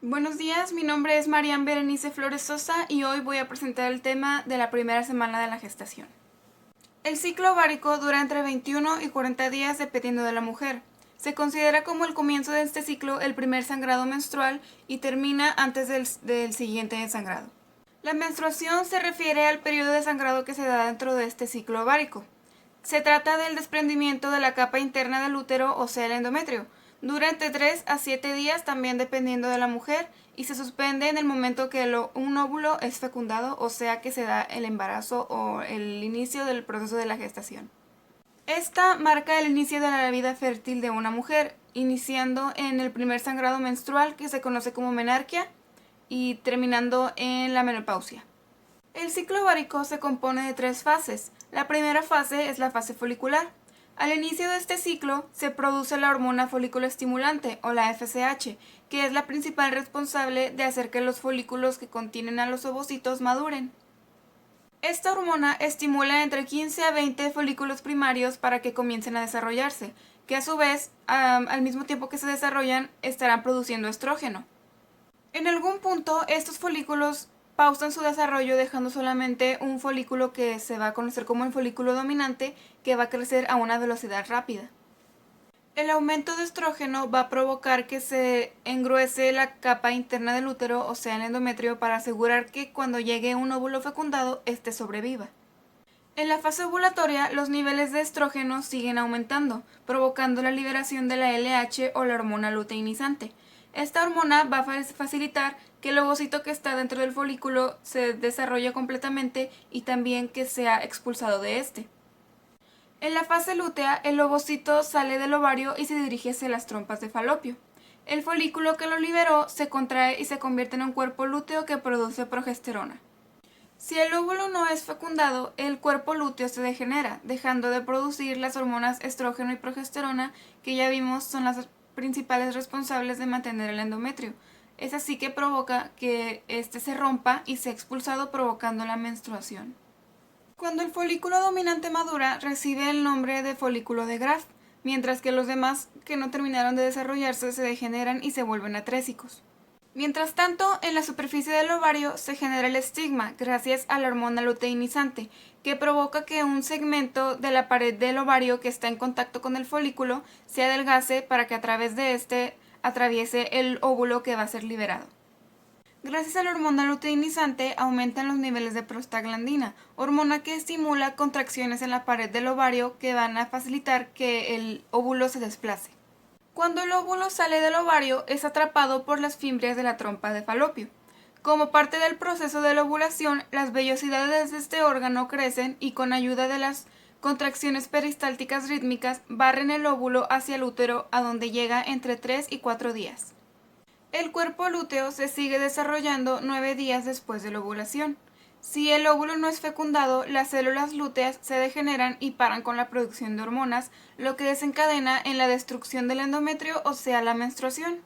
Buenos días, mi nombre es Marian Berenice Flores Sosa y hoy voy a presentar el tema de la primera semana de la gestación. El ciclo ovárico dura entre 21 y 40 días dependiendo de la mujer. Se considera como el comienzo de este ciclo el primer sangrado menstrual y termina antes del siguiente sangrado. La menstruación se refiere al periodo de sangrado que se da dentro de este ciclo ovárico. Se trata del desprendimiento de la capa interna del útero, o sea, el endometrio. Dura entre 3 a 7 días, también dependiendo de la mujer, y se suspende en el momento que un óvulo es fecundado, o sea que se da el embarazo o el inicio del proceso de la gestación. Esta marca el inicio de la vida fértil de una mujer, iniciando en el primer sangrado menstrual, que se conoce como menarquia, y terminando en la menopausia. El ciclo ovárico se compone de 3 fases. La primera fase es la fase folicular. Al inicio de este ciclo se produce la hormona folículo estimulante o la FSH, que es la principal responsable de hacer que los folículos que contienen a los ovocitos maduren. Esta hormona estimula entre 15 a 20 folículos primarios para que comiencen a desarrollarse, que a su vez, al mismo tiempo que se desarrollan, estarán produciendo estrógeno. En algún punto, estos folículos pausan su desarrollo dejando solamente un folículo que se va a conocer como el folículo dominante, que va a crecer a una velocidad rápida. El aumento de estrógeno va a provocar que se engruese la capa interna del útero, o sea el endometrio, para asegurar que cuando llegue un óvulo fecundado, éste sobreviva. En la fase ovulatoria, los niveles de estrógeno siguen aumentando, provocando la liberación de la LH o la hormona luteinizante. Esta hormona va a facilitar que el ovocito que está dentro del folículo se desarrolle completamente y también que sea expulsado de este. En la fase lútea, el ovocito sale del ovario y se dirige hacia las trompas de falopio. El folículo que lo liberó se contrae y se convierte en un cuerpo lúteo que produce progesterona. Si el óvulo no es fecundado, el cuerpo lúteo se degenera, dejando de producir las hormonas estrógeno y progesterona, que ya vimos son las principales responsables de mantener el endometrio. Es así que provoca que éste se rompa y sea expulsado, provocando la menstruación. Cuando el folículo dominante madura, recibe el nombre de folículo de Graf, mientras que los demás que no terminaron de desarrollarse se degeneran y se vuelven atrésicos. Mientras tanto, en la superficie del ovario se genera el estigma gracias a la hormona luteinizante, que provoca que un segmento de la pared del ovario que está en contacto con el folículo se adelgace para que a través de este atraviese el óvulo que va a ser liberado. Gracias a la hormona luteinizante aumentan los niveles de prostaglandina, hormona que estimula contracciones en la pared del ovario que van a facilitar que el óvulo se desplace. Cuando el óvulo sale del ovario, es atrapado por las fimbrias de la trompa de falopio. Como parte del proceso de la ovulación, las vellosidades de este órgano crecen y con ayuda de las contracciones peristálticas rítmicas barren el óvulo hacia el útero, a donde llega entre 3 y 4 días. El cuerpo lúteo se sigue desarrollando 9 días después de la ovulación. Si el óvulo no es fecundado, las células lúteas se degeneran y paran con la producción de hormonas, lo que desencadena en la destrucción del endometrio, o sea, la menstruación.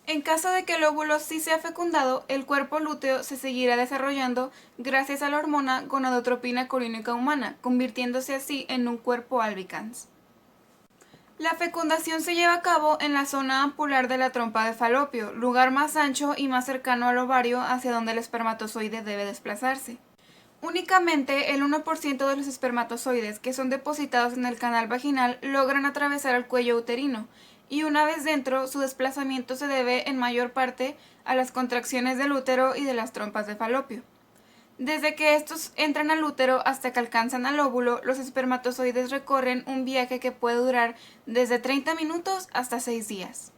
En caso de que el óvulo sí sea fecundado, el cuerpo lúteo se seguirá desarrollando gracias a la hormona gonadotropina corínica humana, convirtiéndose así en un cuerpo albicans. La fecundación se lleva a cabo en la zona ampular de la trompa de falopio, lugar más ancho y más cercano al ovario hacia donde el espermatozoide debe desplazarse. Únicamente el 1% de los espermatozoides que son depositados en el canal vaginal logran atravesar el cuello uterino, y una vez dentro, su desplazamiento se debe en mayor parte a las contracciones del útero y de las trompas de falopio. Desde que estos entran al útero hasta que alcanzan al óvulo, los espermatozoides recorren un viaje que puede durar desde 30 minutos hasta 6 días.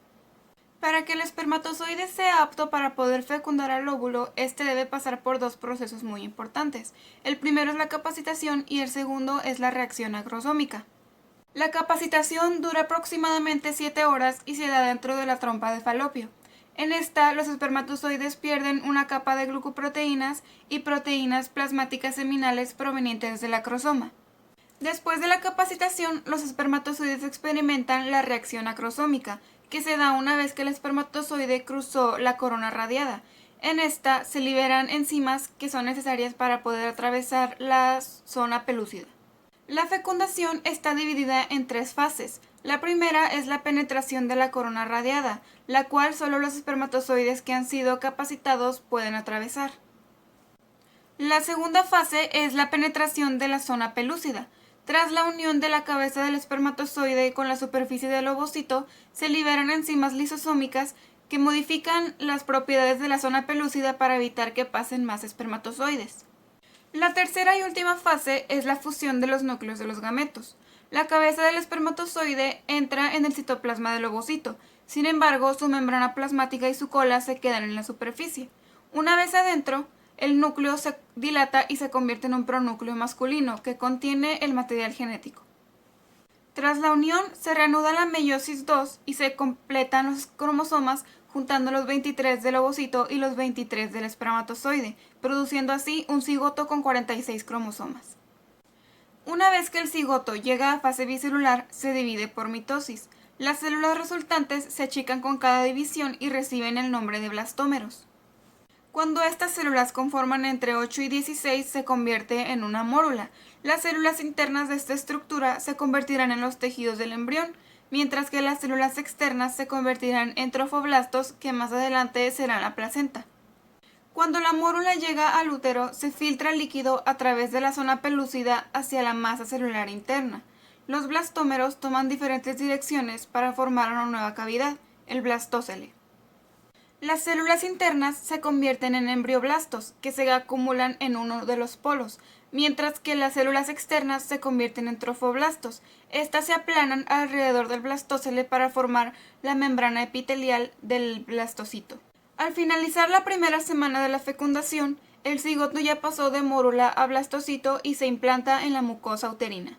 Para que el espermatozoide sea apto para poder fecundar al óvulo, este debe pasar por 2 procesos muy importantes. El primero es la capacitación y el segundo es la reacción acrosómica. La capacitación dura aproximadamente 7 horas y se da dentro de la trompa de falopio. En esta, los espermatozoides pierden una capa de glucoproteínas y proteínas plasmáticas seminales provenientes del acrosoma. Después de la capacitación, los espermatozoides experimentan la reacción acrosómica, que se da una vez que el espermatozoide cruzó la corona radiada. En esta se liberan enzimas que son necesarias para poder atravesar la zona pelúcida. La fecundación está dividida en 3 fases. La primera es la penetración de la corona radiada, la cual solo los espermatozoides que han sido capacitados pueden atravesar. La segunda fase es la penetración de la zona pelúcida. Tras la unión de la cabeza del espermatozoide con la superficie del ovocito, se liberan enzimas lisosómicas que modifican las propiedades de la zona pelúcida para evitar que pasen más espermatozoides. La tercera y última fase es la fusión de los núcleos de los gametos. La cabeza del espermatozoide entra en el citoplasma del ovocito, sin embargo, su membrana plasmática y su cola se quedan en la superficie. Una vez adentro, el núcleo se dilata y se convierte en un pronúcleo masculino que contiene el material genético. Tras la unión, se reanuda la meiosis II y se completan los cromosomas juntando los 23 del ovocito y los 23 del espermatozoide, produciendo así un cigoto con 46 cromosomas. Una vez que el cigoto llega a fase bicelular, se divide por mitosis. Las células resultantes se achican con cada división y reciben el nombre de blastómeros. Cuando estas células conforman entre 8 y 16, se convierte en una mórula. Las células internas de esta estructura se convertirán en los tejidos del embrión, mientras que las células externas se convertirán en trofoblastos, que más adelante serán la placenta. Cuando la mórula llega al útero, se filtra el líquido a través de la zona pelúcida hacia la masa celular interna. Los blastómeros toman diferentes direcciones para formar una nueva cavidad, el blastócele. Las células internas se convierten en embrioblastos, que se acumulan en uno de los polos, mientras que las células externas se convierten en trofoblastos. Estas se aplanan alrededor del blastócele para formar la membrana epitelial del blastocito. Al finalizar la primera semana de la fecundación, el cigoto ya pasó de mórula a blastocito y se implanta en la mucosa uterina.